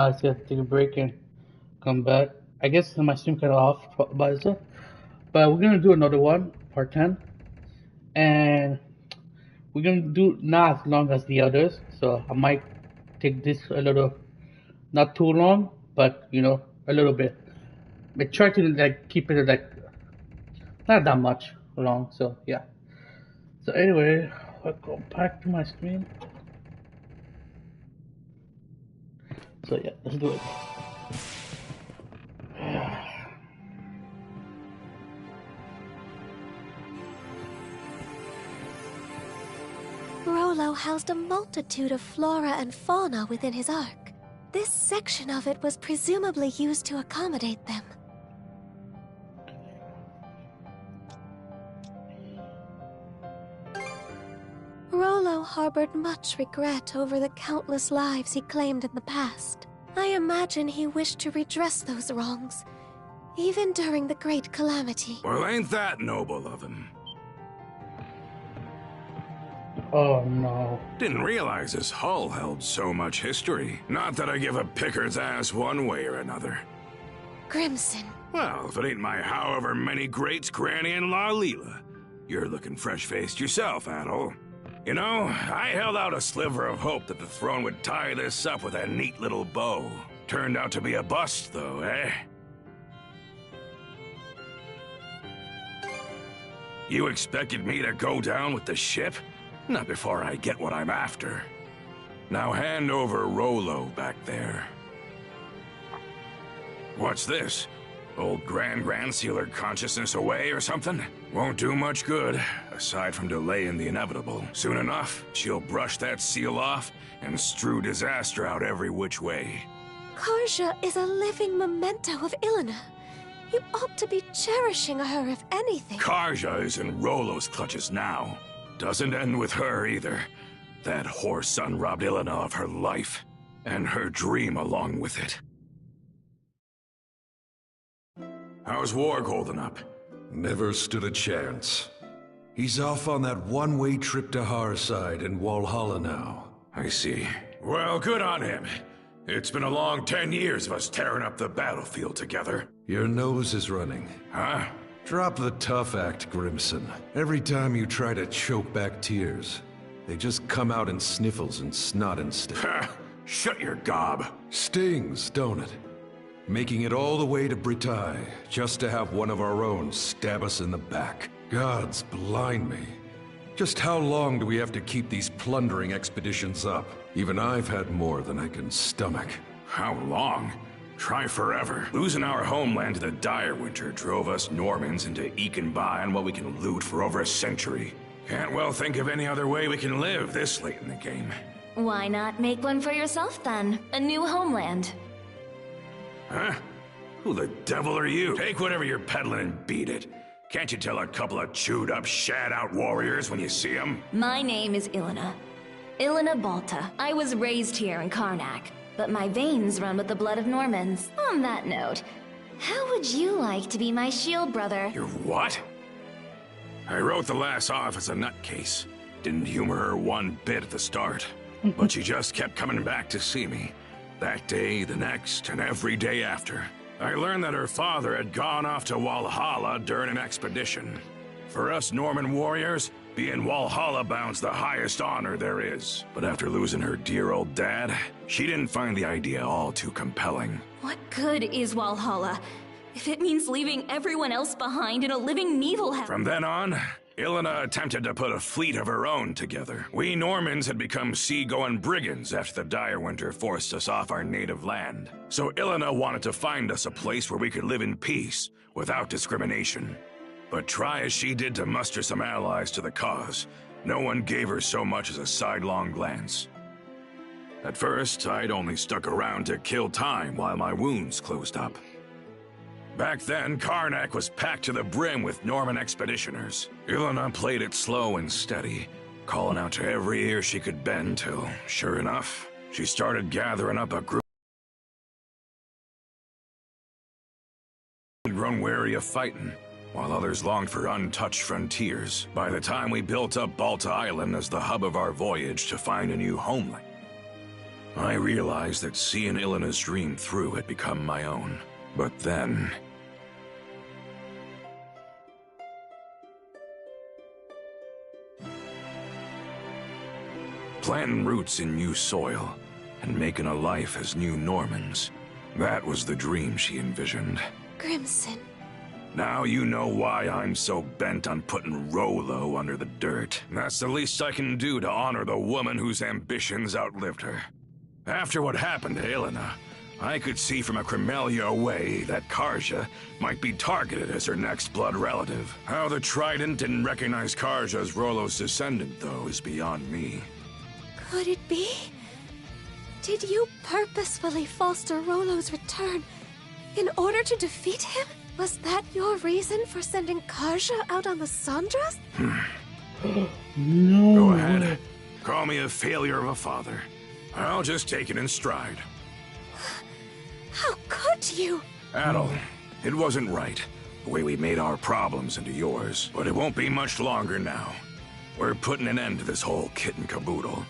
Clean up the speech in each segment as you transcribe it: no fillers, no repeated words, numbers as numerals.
I said take a break and come back. I guess my stream cut off by itself. But we're gonna do another one, part 10. And we're gonna do not as long as the others. So I might take this a little, not too long, but a little bit. But try to like keep it like not that much long. So yeah. So anyway, I'll go back to my screen. So yeah, let's do it. Rollo housed a multitude of flora and fauna within his ark. This section of it was presumably used to accommodate them. Rollo harbored much regret over the countless lives he claimed in the past. I imagine he wished to redress those wrongs, even during the Great Calamity. Well, ain't that noble of him? Oh no. Didn't realize his hull held so much history. Not that I give a picker's ass one way or another. Grimson. Well, if it ain't my however many greats, Granny and La Leela. You're looking fresh-faced yourself, Adol. You know, I held out a sliver of hope that the throne would tie this up with a neat little bow. Turned out to be a bust, though, eh? You expected me to go down with the ship? Not before I get what I'm after. Now hand over Rollo back there. What's this? Old Grand sealed her consciousness away or something? Won't do much good, aside from delaying the inevitable. Soon enough, she'll brush that seal off and strew disaster out every which way. Karja is a living memento of Ilena. You ought to be cherishing her, if anything. Karja is in Rollo's clutches now. Doesn't end with her, either. That whore son robbed Ilena of her life, and her dream along with it. How's Warg holding up? Never stood a chance. He's off on that one-way trip to Harside in Walhalla now. I see. Well, good on him. It's been a long 10 years of us tearing up the battlefield together. Your nose is running. Huh? Drop the tough act, Grimson. Every time you try to choke back tears, they just come out in sniffles and snot instead. Ha! Shut your gob. Stings, don't it? Making it all the way to Britaille, just to have one of our own stab us in the back. Gods blind me. Just how long do we have to keep these plundering expeditions up? Even I've had more than I can stomach. How long? Try forever. Losing our homeland to the dire winter drove us Normans into eking by on what we can loot for over a century. Can't well think of any other way we can live this late in the game. Why not make one for yourself then? A new homeland. Huh? Who the devil are you? Take whatever you're peddling and beat it. Can't you tell a couple of chewed-up, shat-out warriors when you see them? My name is Ilena. Ilena Balta. I was raised here in Karnak, but my veins run with the blood of Normans. On that note, how would you like to be my shield brother? You're what? I wrote the lass off as a nutcase. Didn't humor her one bit at the start. But she just kept coming back to see me. That day, the next, and every day after. I learned that her father had gone off to Walhalla during an expedition. For us Norman warriors, being Walhalla bound's the highest honor there is. But after losing her dear old dad, she didn't find the idea all too compelling. What good is Walhalla if it means leaving everyone else behind in a living Nibelheim? From then on, Ilena attempted to put a fleet of her own together. We Normans had become sea-going brigands after the dire winter forced us off our native land. So Ilena wanted to find us a place where we could live in peace, without discrimination. But try as she did to muster some allies to the cause, no one gave her so much as a sidelong glance. At first, I'd only stuck around to kill time while my wounds closed up. Back then, Karnak was packed to the brim with Norman expeditioners. Ilena played it slow and steady, calling out to every ear she could bend till, sure enough, she started gathering up a group grown weary of fighting, while others longed for untouched frontiers. By the time we built up Balta Island as the hub of our voyage to find a new homeland. I realized that seeing Ilena's dream through had become my own. But then... planting roots in new soil, and making a life as new Normans. That was the dream she envisioned. Grimson. Now you know why I'm so bent on putting Rollo under the dirt. That's the least I can do to honor the woman whose ambitions outlived her. After what happened to Ilena, I could see from a Cremelia away that Karja might be targeted as her next blood relative. How the Trident didn't recognize Karja as Rollo's descendant, though, is beyond me. Could it be? Did you purposefully foster Rollo's return in order to defeat him? Was that your reason for sending Karja out on the Sandras? No. Go ahead. Call me a failure of a father. I'll just take it in stride. How could you? Adel, it wasn't right, the way we made our problems into yours. But it won't be much longer now. We're putting an end to this whole kit and caboodle.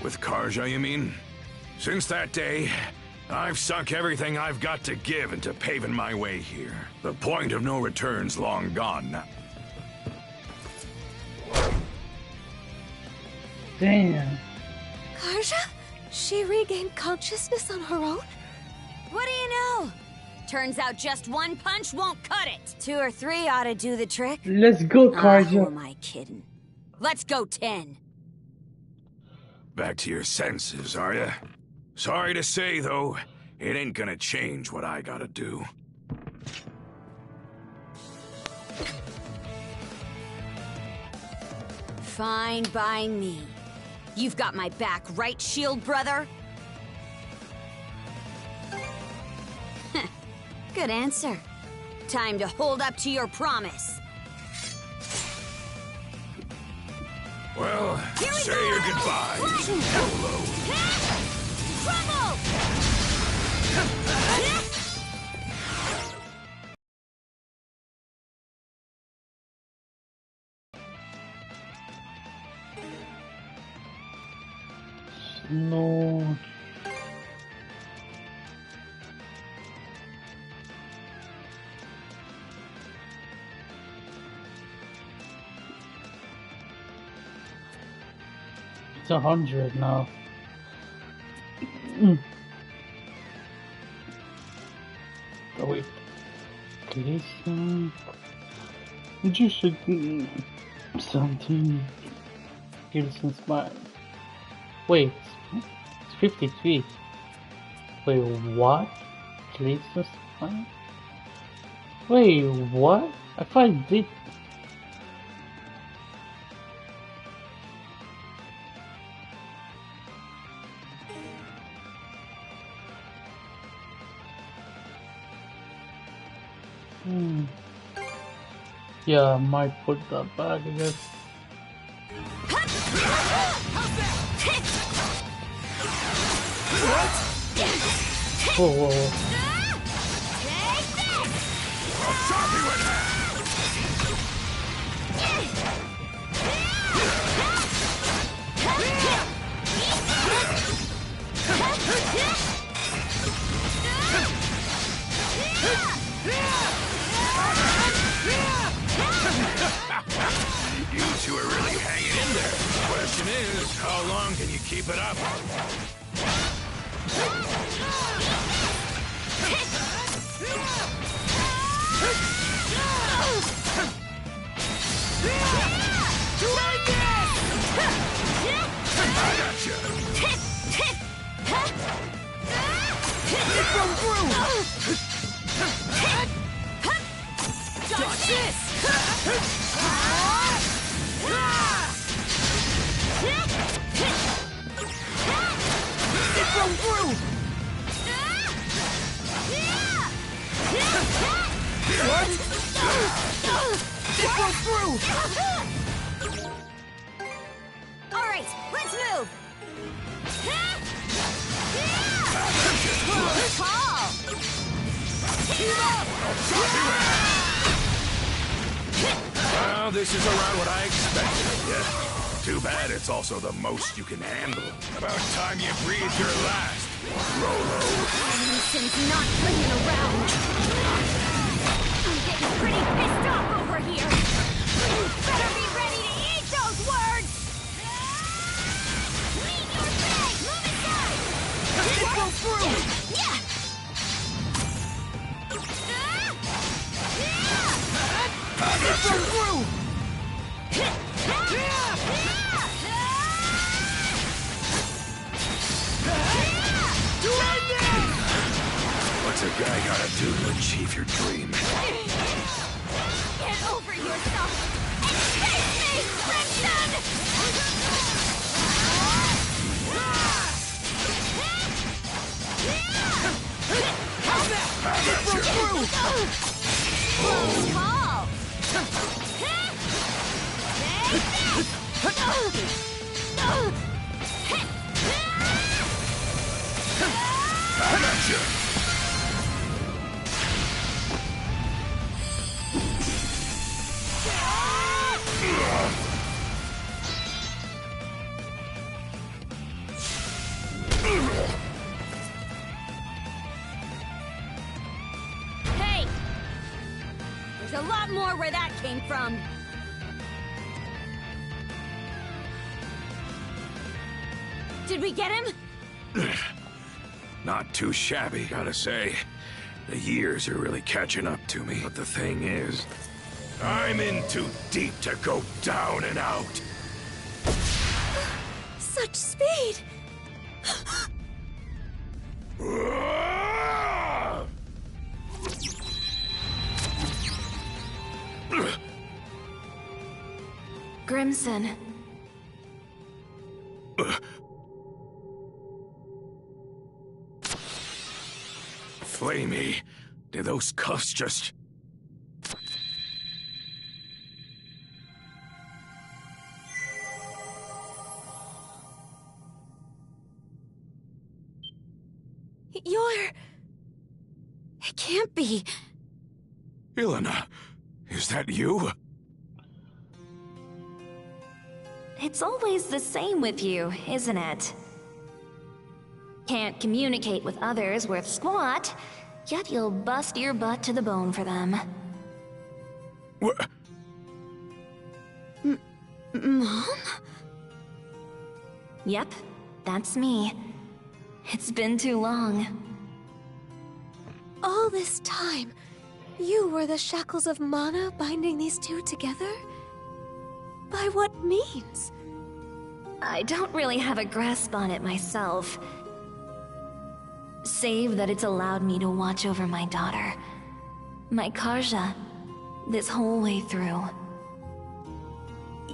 With Karja, you mean? Since that day, I've sunk everything I've got to give into paving my way here. The point of no return's long gone now. Damn. Karja? She regained consciousness on her own? What do you know? Turns out just one punch won't cut it. 2 or 3 ought to do the trick. Let's go, Who Karja. am I kidding? Let's go 10. Back to your senses, are ya? Sorry to say, though, it ain't gonna change what I gotta do. Fine by me. You've got my back, right, Shield brother? Good answer. Time to hold up to your promise. Well, say your goodbyes, Rollo. Crumble! No. It's 100 now. Oh wait. Listen. You should something. Gilson's mind. Wait, it's 53. Wait, what? Gilson's mind? Wait, what? I thought I did. Yeah, I might put that back, I guess. Whoa, whoa, whoa. You two are really hanging in there. The question is, how long can you keep it up? I gotcha. Dodge this! From through! What? It broke through! Alright, let's move! Call! Keep up! Well, this is around what I expected of you. Too bad it's also the most you can handle. About time you breathed your last, Rolo. Since not playing around. I'm getting pretty pissed off over here. You better be ready to eat those words! Lean your bag! Move aside! It go through! Yeah! It go through! What's a guy gotta do to achieve your dream? Get over yourself and face me, Crimson! Close call! I gotcha! Hey! There's a lot more where that came from. Did we get him? Not too shabby, gotta say. The years are really catching up to me. But the thing is, I'm in too deep to go down and out. Such speed! Grimson. Flamey, did those cuffs just... You're... It can't be. Ilana, is that you? It's always the same with you, isn't it? Can't communicate with others worth squat, yet you'll bust your butt to the bone for them. What? Mom? Yep, that's me. It's been too long. All this time, you were the shackles of mana binding these two together? By what means? I don't really have a grasp on it myself. Save that it's allowed me to watch over my daughter, my Karja, this whole way through.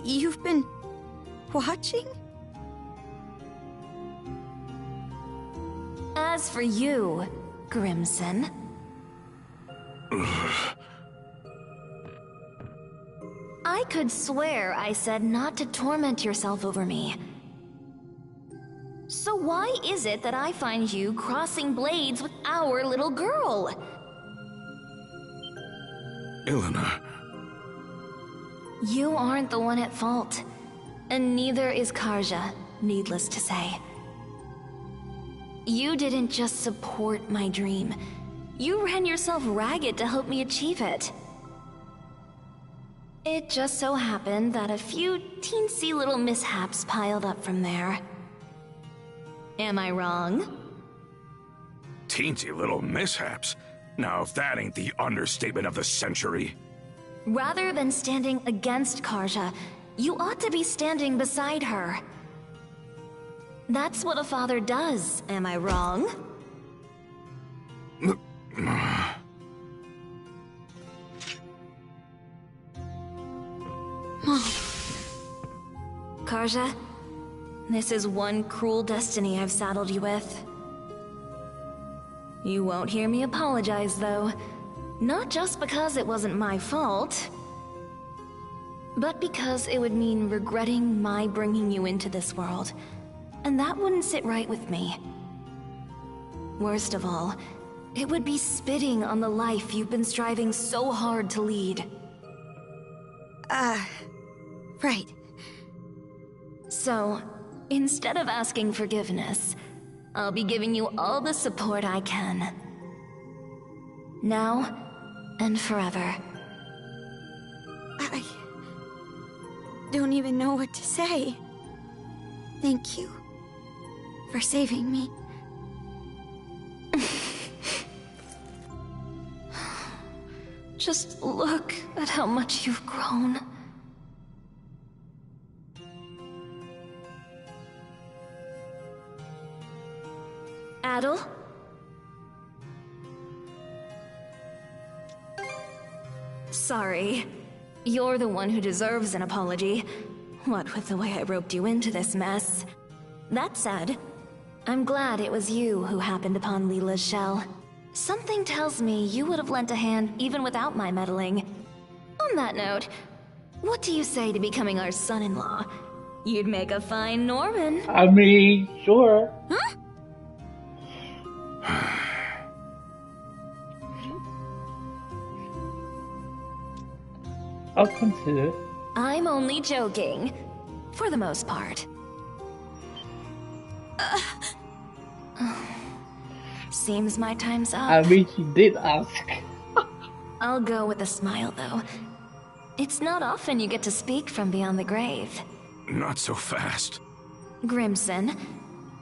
You've been... watching? As for you, Grimson... I could swear I said not to torment yourself over me. So why is it that I find you crossing blades with our little girl? Ilana. You aren't the one at fault. And neither is Karja, needless to say. You didn't just support my dream. You ran yourself ragged to help me achieve it. It just so happened that a few teensy little mishaps piled up from there. Am I wrong? Teensy little mishaps? Now, if that ain't the understatement of the century. Rather than standing against Karja, you ought to be standing beside her. That's what a father does, am I wrong? Karja, this is one cruel destiny I've saddled you with. You won't hear me apologize, though. Not just because it wasn't my fault, but because it would mean regretting my bringing you into this world, and that wouldn't sit right with me. Worst of all, it would be spitting on the life you've been striving so hard to lead. Right. So, instead of asking forgiveness, I'll be giving you all the support I can. Now and forever. I don't even know what to say. Thank you for saving me. Just look at how much you've grown. Adel? Sorry. You're the one who deserves an apology. What with the way I roped you into this mess. That said, I'm glad it was you who happened upon Leela's shell. Something tells me you would have lent a hand even without my meddling. On that note, what do you say to becoming our son-in-law? You'd make a fine Norman. I mean, sure. Huh? I'll consider. I'm only joking. For the most part. Seems my time's up. I mean, she did ask. I'll go with a smile, though. It's not often you get to speak from beyond the grave. Not so fast. Grimson,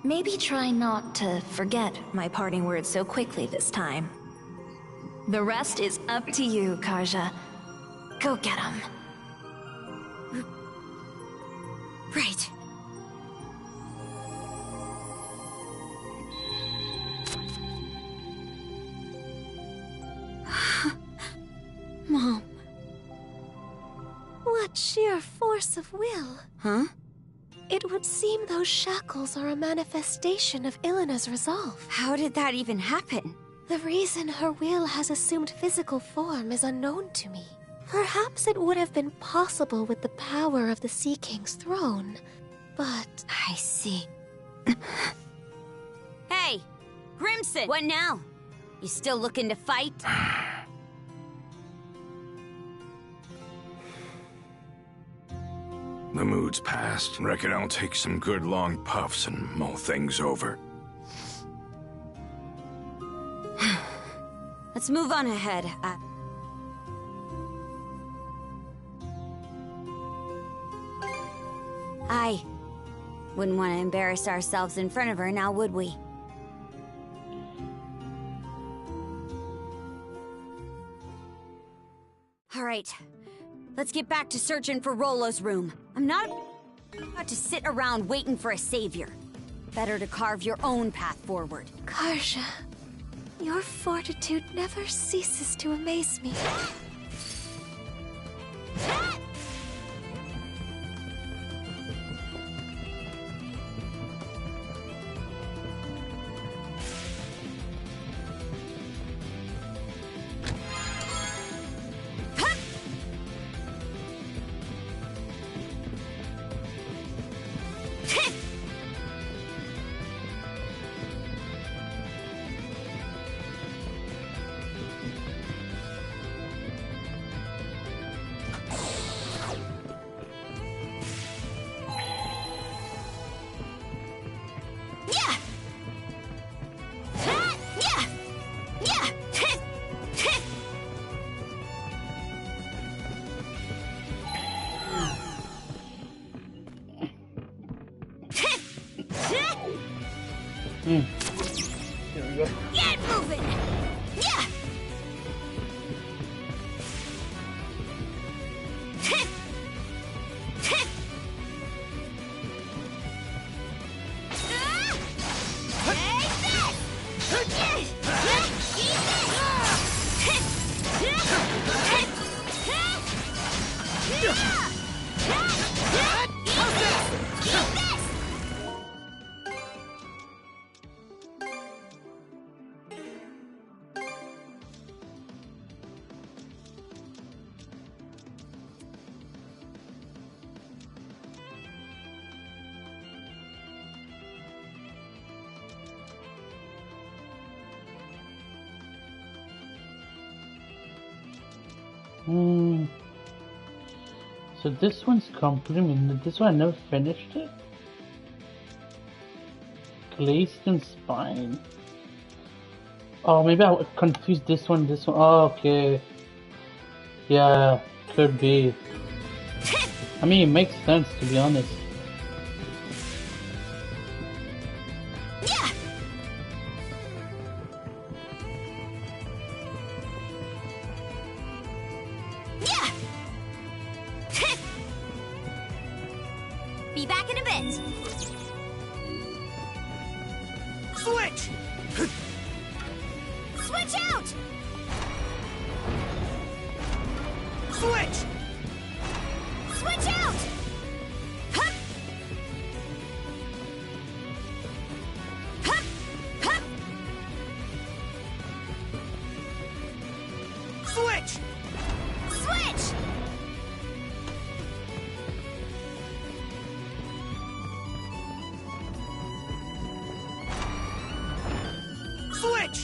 maybe try not to forget my parting words so quickly this time. The rest is up to you, Karja. Go get him. Right. Mom. What sheer force of will. Huh? It would seem those shackles are a manifestation of Ilena's resolve. How did that even happen? The reason her will has assumed physical form is unknown to me. Perhaps it would have been possible with the power of the Sea King's throne, but... I see. Hey! Grimson! What now? You still looking to fight? The mood's past. Reckon I'll take some good long puffs and mull things over. Let's move on ahead. I wouldn't want to embarrass ourselves in front of her now, would we? All right, let's get back to searching for Rollo's room. I'm not about to sit around waiting for a savior. Better to carve your own path forward. Karja, your fortitude never ceases to amaze me. Here we go. Get moving! Yeah! So this one's complete. I mean, this one I never finished it. Glazed and spine. Oh, maybe I confused this one. This one. Oh, okay. Yeah, could be. I mean, it makes sense to be honest. Yeah. Yeah. Be back in a bit. Switch! Switch out. Switch! Switch out. Hup. Hup. Hup. Switch! Switch. Switch!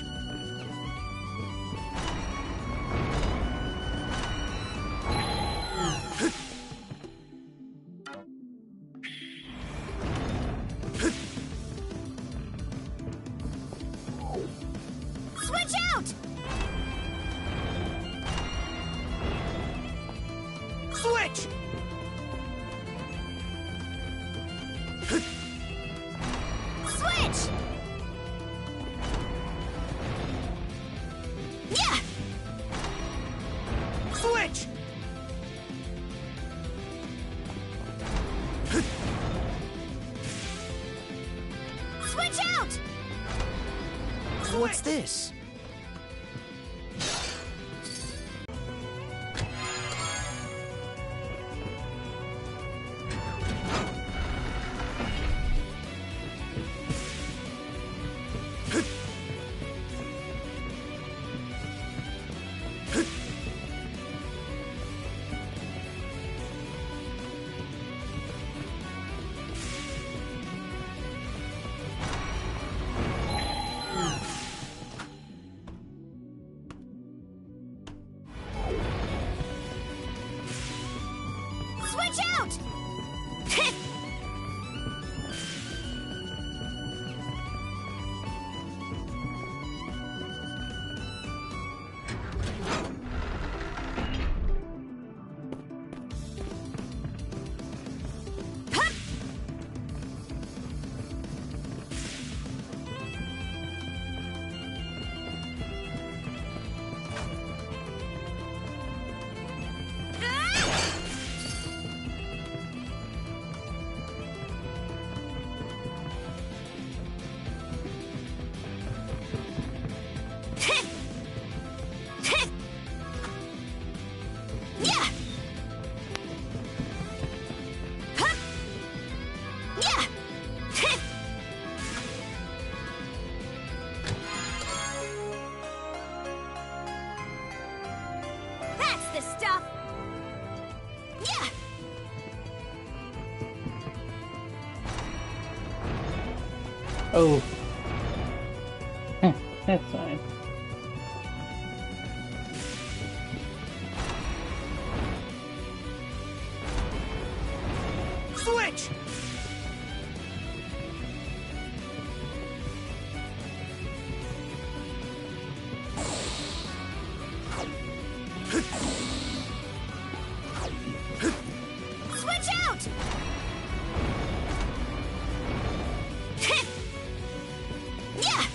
Switch out. Switch! Switch. Yeah. Switch! Switch out. What's this? Switch out. Yeah. Hup. Yeah. That's the stuff. Yeah. Oh. That's fine. Switch! Switch out. Yeah.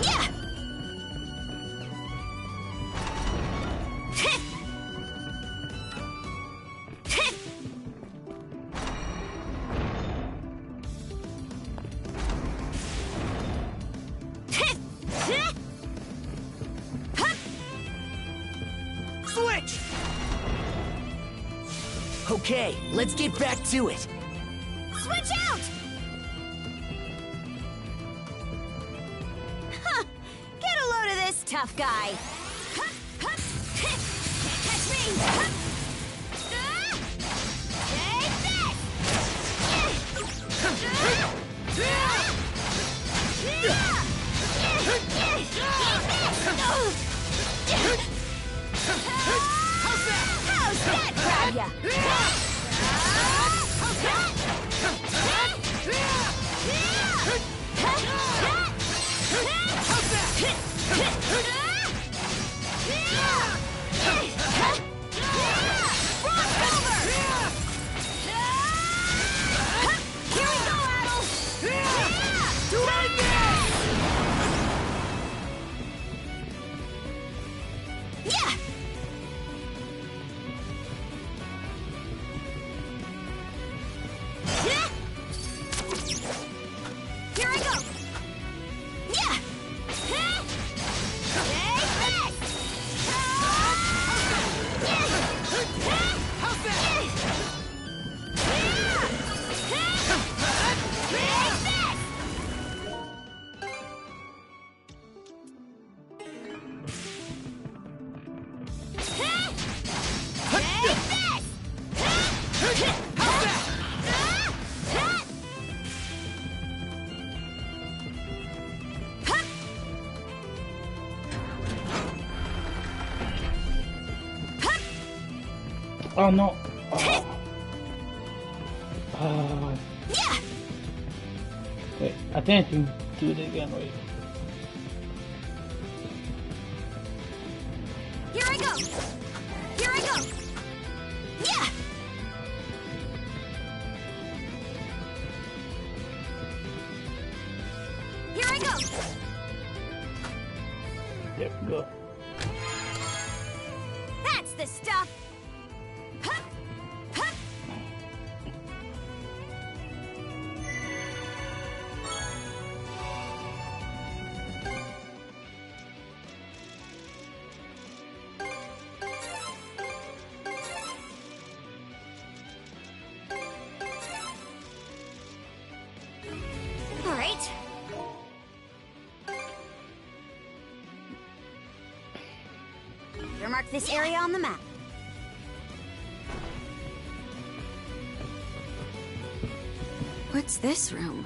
Yeah. Switch! Okay, let's get back to it. Switch out. Huh. Get a load of this tough guy. Hup, hup. Can't catch me. Hup. Ah! Take this. ya! Oh no. Wait, I think I can do it again. Wait. Here I go! Here I go! Yeah! Here I go! Yep, go. That's the stuff! Hup! Hup! All right. Mark this area on the map. What's this room?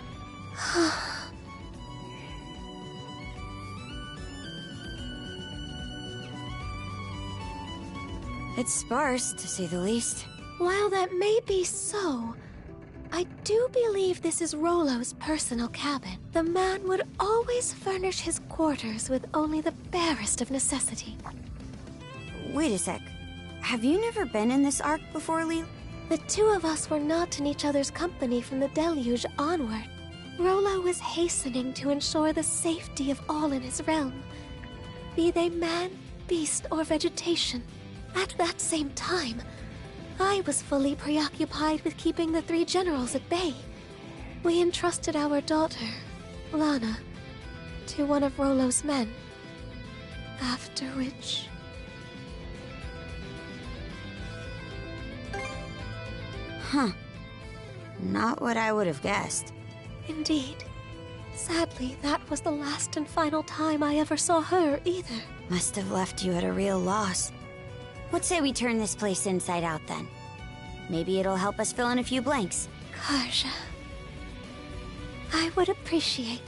It's sparse, to say the least. While that may be so, I do believe this is Rollo's personal cabin. The man would always furnish his quarters with only the barest of necessity. Wait a sec. Have you never been in this arc before, Lee? The two of us were not in each other's company from the deluge onward. Rollo was hastening to ensure the safety of all in his realm, be they man, beast, or vegetation. At that same time, I was fully preoccupied with keeping the three generals at bay. We entrusted our daughter, Lana, to one of Rollo's men. After which... Huh. Not what I would have guessed. Indeed. Sadly, that was the last and final time I ever saw her either. Must have left you at a real loss. What say we turn this place inside out then? Maybe it'll help us fill in a few blanks. Karja, I would appreciate...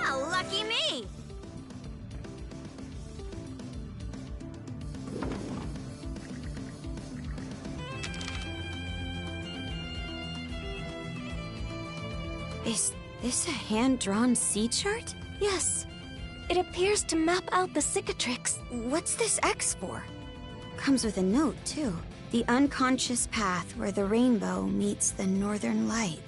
Oh, lucky me! Is this a hand-drawn sea chart? Yes, it appears to map out the cicatrix. What's this X for? Comes with a note, too. The unconscious path where the rainbow meets the northern light.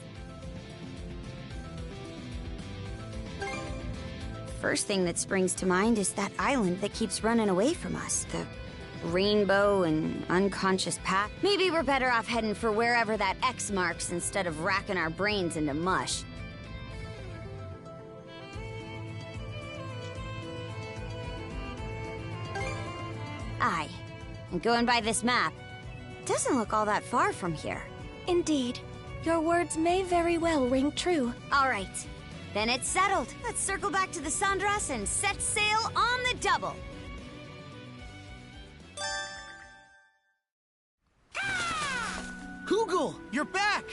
First thing that springs to mind is that island that keeps running away from us. The rainbow and unconscious path. Maybe we're better off heading for wherever that X marks instead of racking our brains into mush. Aye. And going by this map, it doesn't look all that far from here. Indeed. Your words may very well ring true. All right. Then it's settled. Let's circle back to the Sandras and set sail on the double. Hoogle, you're back!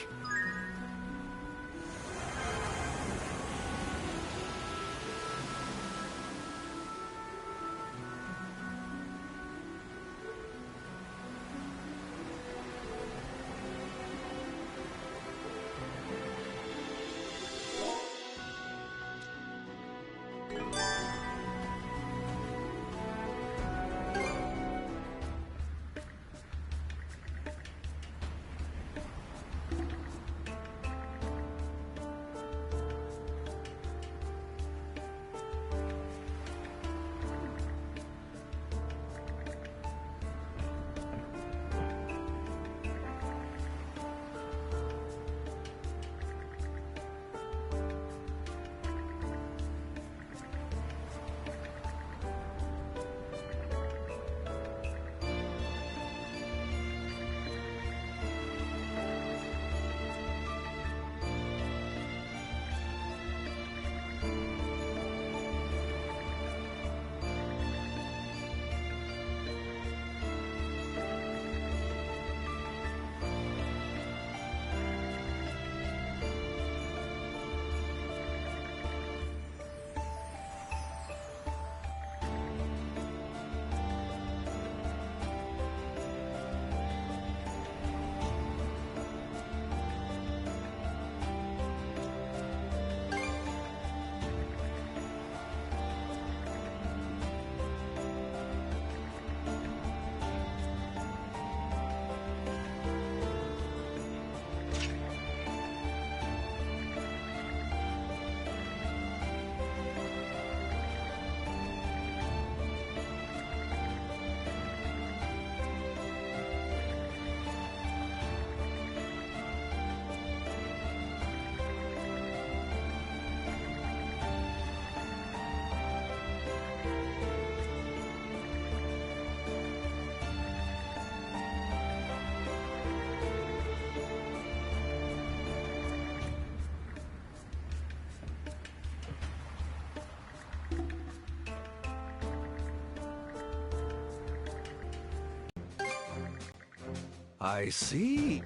I see.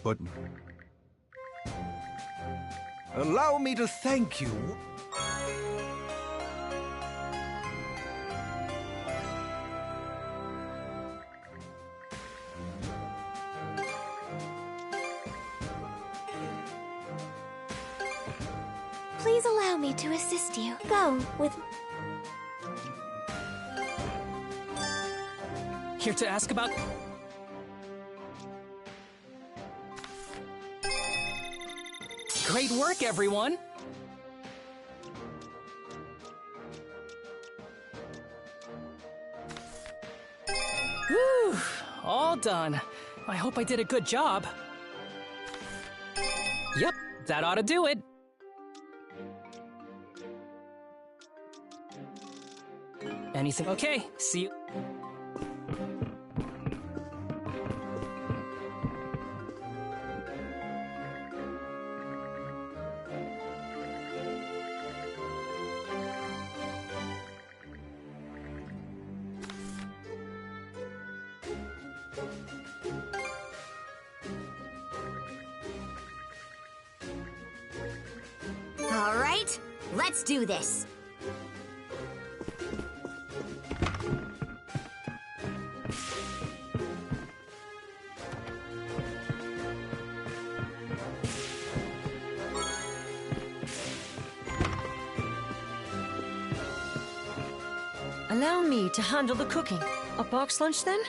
But allow me to thank you. Please allow me to assist you. Go with... Here to ask about... Great work, everyone! Whew, all done. I hope I did a good job. Yep, that ought to do it. Anything? Okay, see you. All right, let's do this. Allow me to handle the cooking. A box lunch, then?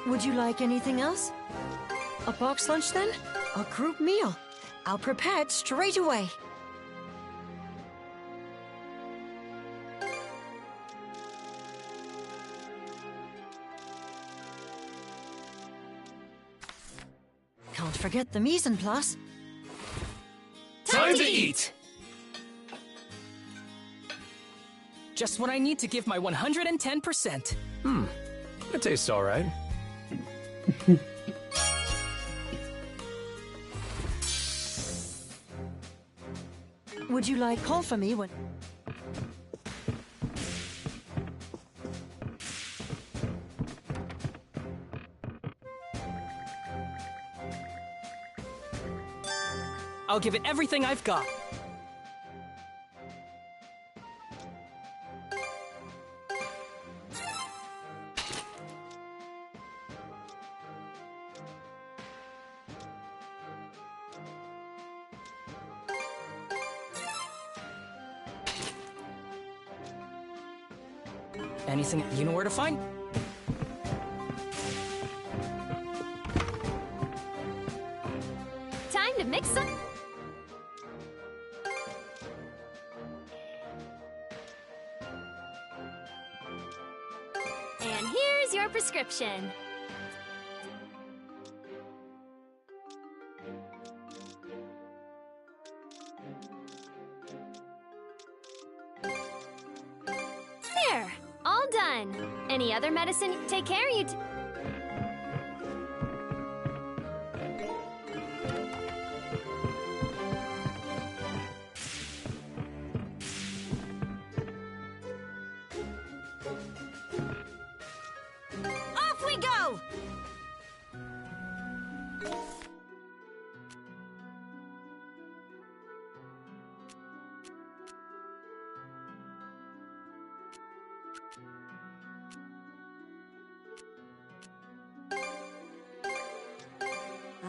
Would you like anything else? A box lunch, then? A group meal. I'll prepare it straight away. Can't forget the mise en place. Time to eat! Just what I need to give my 110%. It tastes alright. Would you like call for me when... I'll give it everything I've got. Anything you know where to find? Time to mix some. And here's your prescription. There, all done. Any other medicine? Take care, you. Off we go!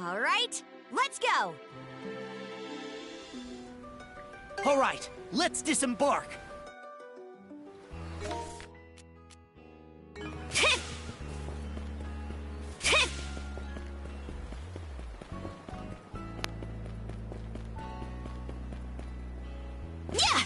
All right, let's go! All right, let's disembark. Yeah!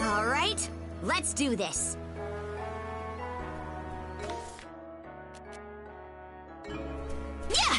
All right, let's do this. Yeah!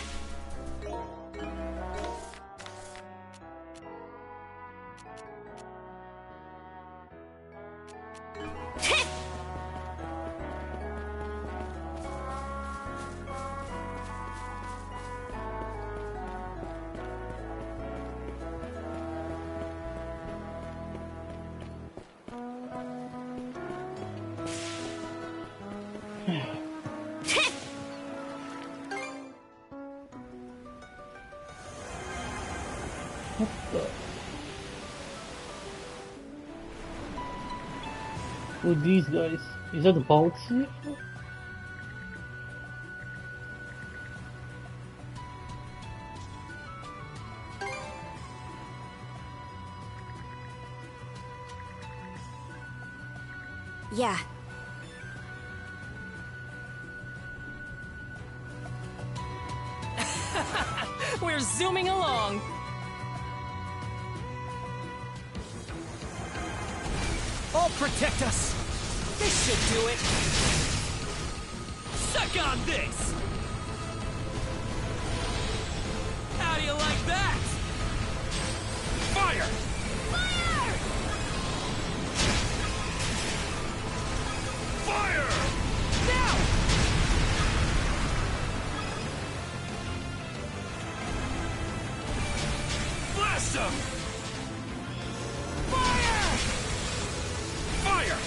What the? Who are these guys? Is that the bolt? Yeah. We're zooming along. I'll protect us. This should do it. Suck on this! How do you like that? Fire! Fire! Fire! Now! Blast them! Fire! Fire!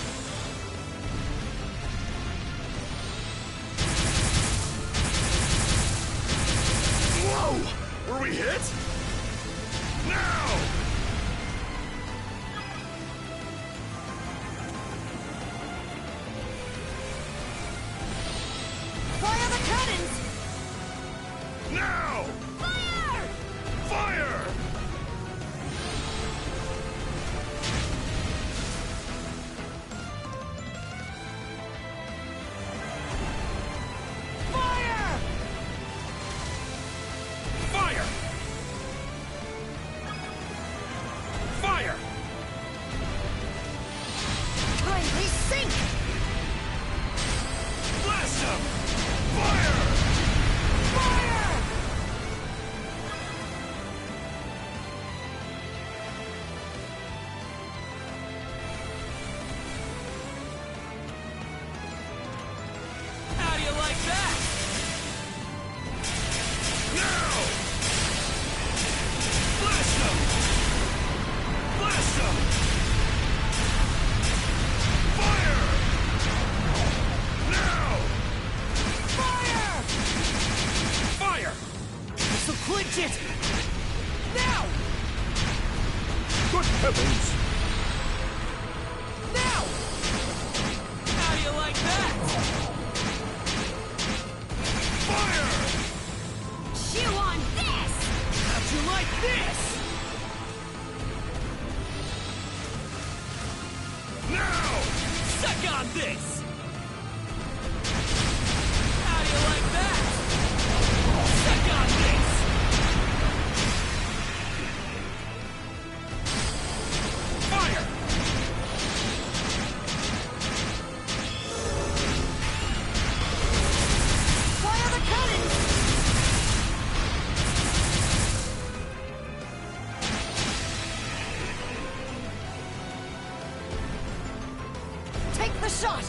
Whoa! Were we hit? Now! Suck on this! How do you like that? Suck on this! Fire! Fire the cannons! Take the shot!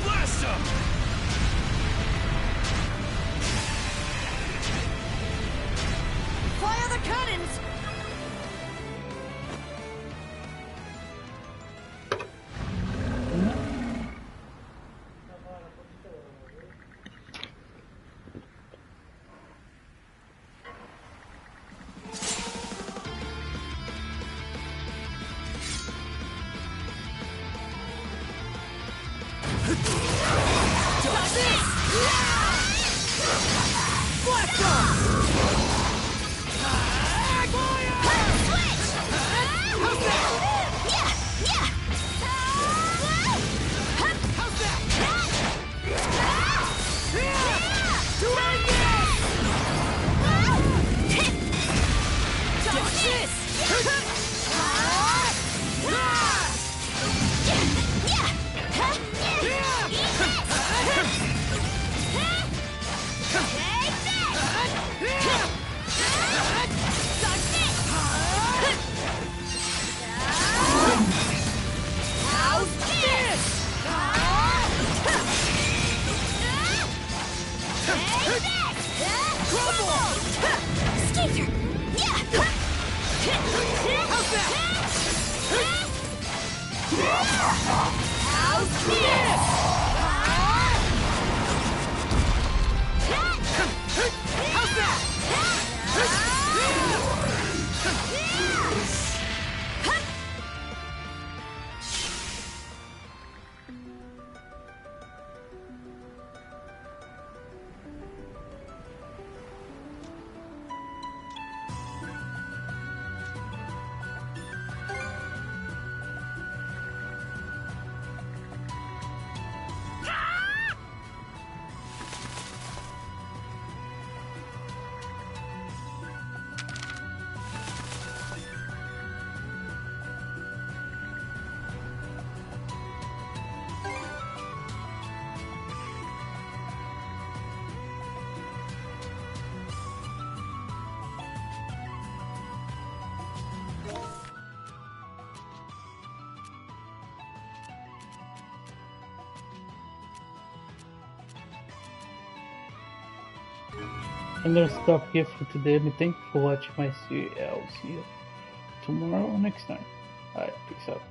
Blast him! Fire the cannons! I'm gonna stop here for today. And thank you for watching my series. I'll see you tomorrow or next time. Alright, peace out.